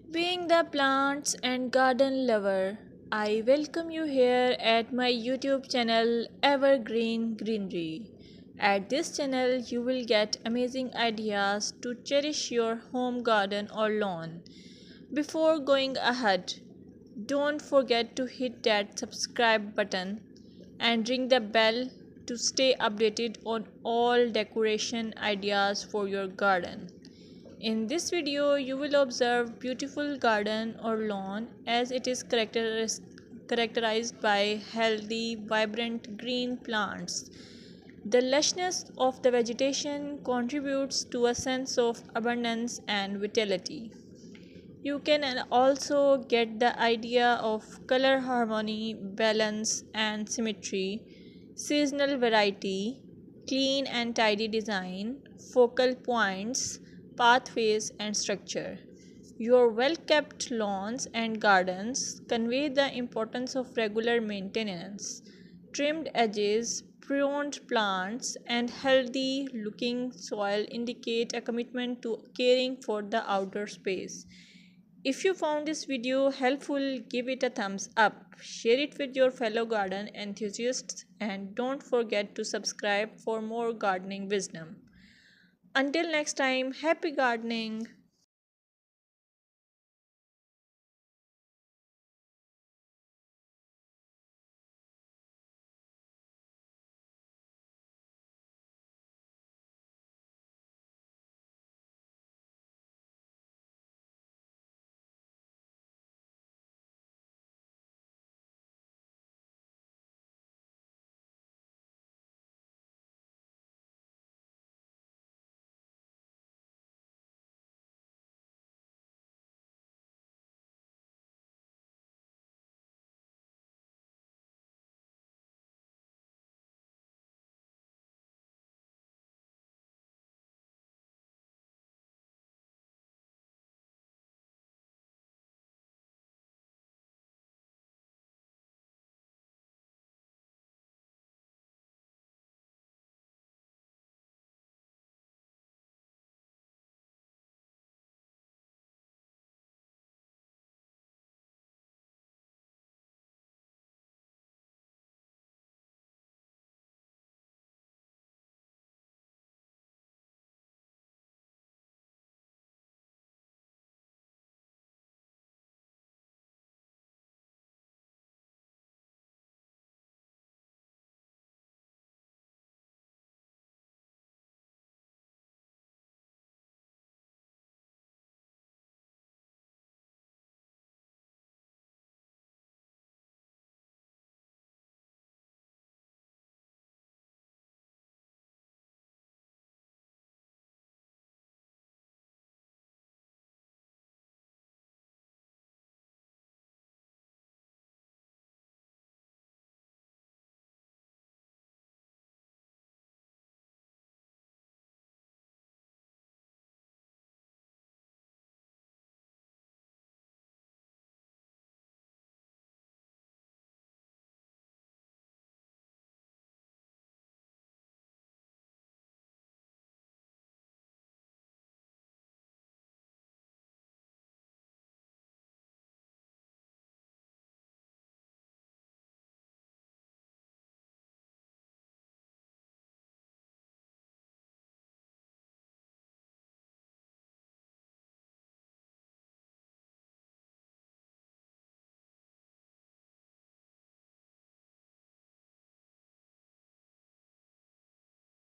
Being the plants and garden lover, I welcome you here at my YouTube channel Evergreen Greenery. At this channel, you will get amazing ideas to cherish your home garden or lawn. Before going ahead, don't forget to hit that subscribe button and ring the bell to stay updated on all decoration ideas for your garden. In this video, you will observe beautiful garden or lawn as it is characterized by healthy, vibrant green plants. The lushness of the vegetation contributes to a sense of abundance and vitality. You can also get the idea of color harmony, balance, and symmetry, seasonal variety, clean and tidy design, focal points, pathways, and structure. Your well kept lawns and gardens convey the importance of regular maintenance. Trimmed edges, pruned plants, and healthy looking soil indicate a commitment to caring for the outdoor space. If you found this video helpful, give it a thumbs up, share it with your fellow garden enthusiasts, and don't forget to subscribe for more gardening wisdom. Until next time, happy gardening!